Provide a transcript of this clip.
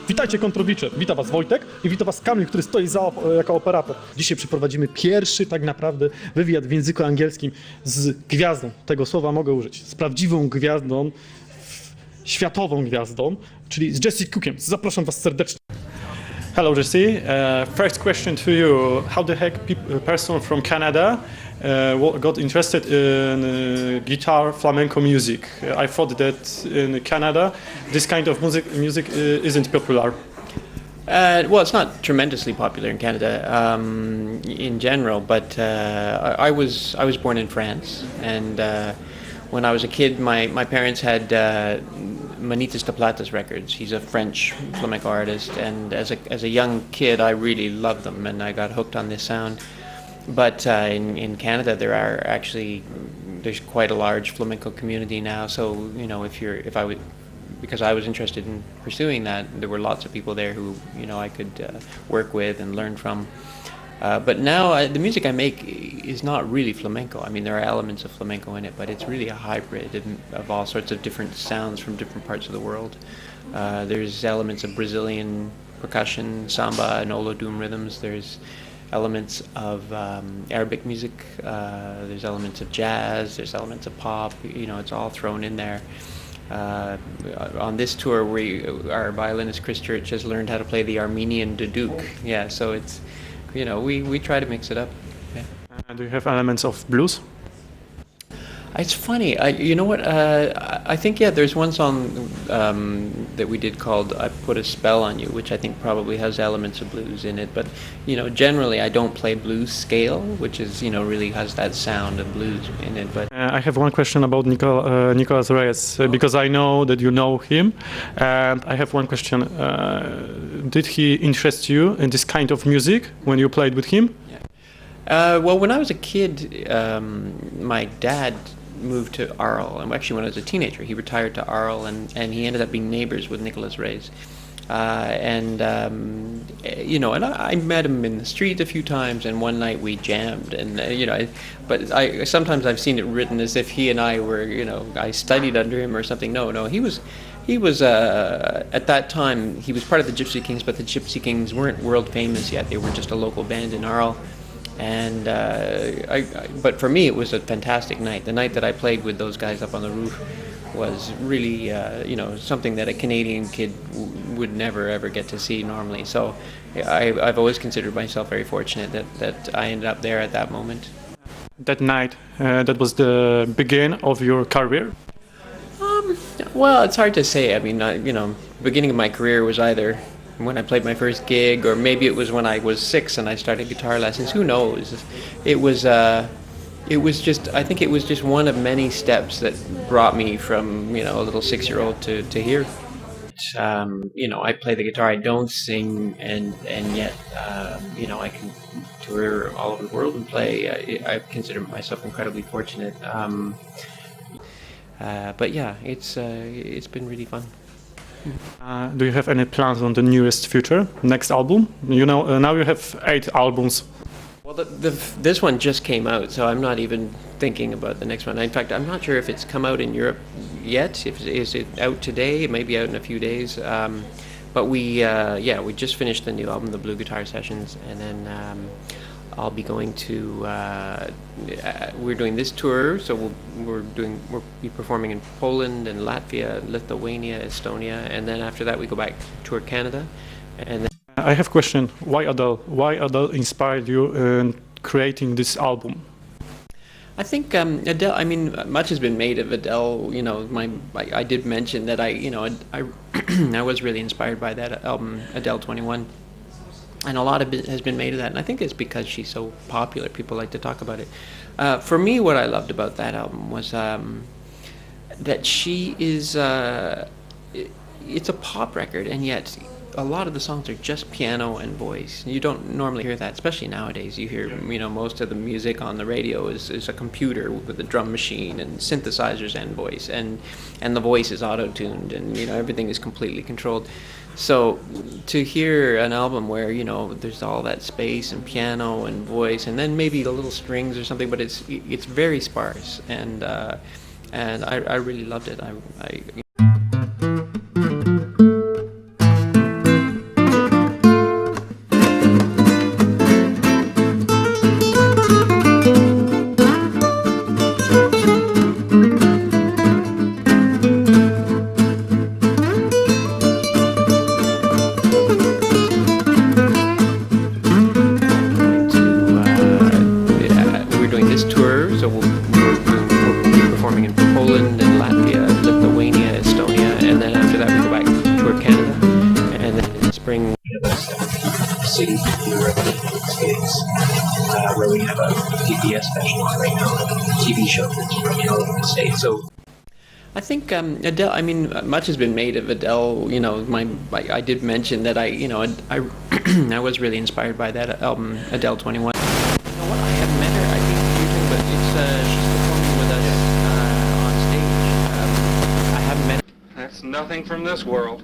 Witajcie kontrowicze, witam was Wojtek i witam was Kamil, który stoi jako operator. Dzisiaj przeprowadzimy pierwszy tak naprawdę wywiad w języku angielskim z gwiazdą, tego słowa mogę użyć, z prawdziwą gwiazdą, światową gwiazdą, czyli z Jessie Cookiem. Zapraszam was serdecznie. Hello Jessie, first question to you, how the heck a person from Canada got interested in guitar flamenco music? I thought that in Canada this kind of music isn't popular. Well, it's not tremendously popular in Canada in general, but I was born in France, and when I was a kid, my parents had Manitas de Plata's records. He's a French flamenco artist, and as a young kid, I really loved them, and I got hooked on this sound. But in Canada, there's quite a large flamenco community now. So because I was interested in pursuing that, there were lots of people there who I could work with and learn from. But now the music I make is not really flamenco. I mean, there are elements of flamenco in it, but it's really a hybrid of all sorts of different sounds from different parts of the world. There's elements of Brazilian percussion, samba, and olodum rhythms. There's elements of Arabic music. There's elements of jazz. There's elements of pop. It's all thrown in there. On this tour, our violinist Chris Church has learned how to play the Armenian duduk. Yeah, so it's we try to mix it up. Yeah. Do you have elements of blues? It's funny. I think there's one song that we did called "I Put a Spell on You," which I think probably has elements of blues in it. But generally, I don't play blues scale, which is really has that sound of blues in it. But I have one question about Nicolas Reyes because I know that you know him, and I have one question. Did he interest you in this kind of music when you played with him? Well, when I was a kid, my dad moved to Arles, and actually when I was a teenager he retired to Arles, and he ended up being neighbors with Nicolas Reyes, and I met him in the street a few times, and one night we jammed, and but sometimes I've seen it written as if he and I were I studied under him or something. No, he was at that time he was part of the Gipsy Kings, but the Gipsy Kings weren't world famous yet. They were just a local band in Arles. And but for me, it was a fantastic night. The night that I played with those guys up on the roof was really, something that a Canadian kid would never ever get to see normally. So I've always considered myself very fortunate that I ended up there at that moment. That night, that was the beginning of your career? Well, it's hard to say. I mean, beginning of my career was either when I played my first gig, or maybe it was when I was 6 and I started guitar lessons. Who knows? It was just, I think it was just one of many steps that brought me from a little 6-year-old to here. I play the guitar. I don't sing, and yet I can tour all over the world and play. I consider myself incredibly fortunate. But yeah, it's been really fun. Do you have any plans on the nearest future, next album? Now you have 8 albums. Well, this one just came out, so I'm not even thinking about the next one. In fact, I'm not sure if it's come out in Europe yet. Is it out today? It may be out in a few days. But we just finished the new album, the Blue Guitar Sessions, and then I'll be going to. We're doing this tour, so we'll be performing in Poland and Latvia, Lithuania, Estonia, and then after that we go back tour Canada, and then I have a question. Why Adele? Why Adele inspired you in creating this album? I think Adele. I mean, much has been made of Adele. I did mention that I was really inspired by that album, Adele 21. And a lot of it has been made of that, and I think it's because she's so popular. People like to talk about it. For me, what I loved about that album was that she is. It's a pop record, and yet a lot of the songs are just piano and voice. You don't normally hear that, especially nowadays. You hear, most of the music on the radio is a computer with a drum machine and synthesizers and voice, and the voice is auto-tuned, and everything is completely controlled. So to hear an album where there's all that space and piano and voice, and then maybe the little strings or something, but it's very sparse, and I really loved it. city here at the States, where we have a PBS special on right now, a TV show that's running all over the States. So I think Adele. I mean, much has been made of Adele. You know, I did mention that I I was really inspired by that album, Adele 21. You know what? I haven't met her. I think usually, but it's she's performing with us on stage. I haven't met. That's nothing from this world.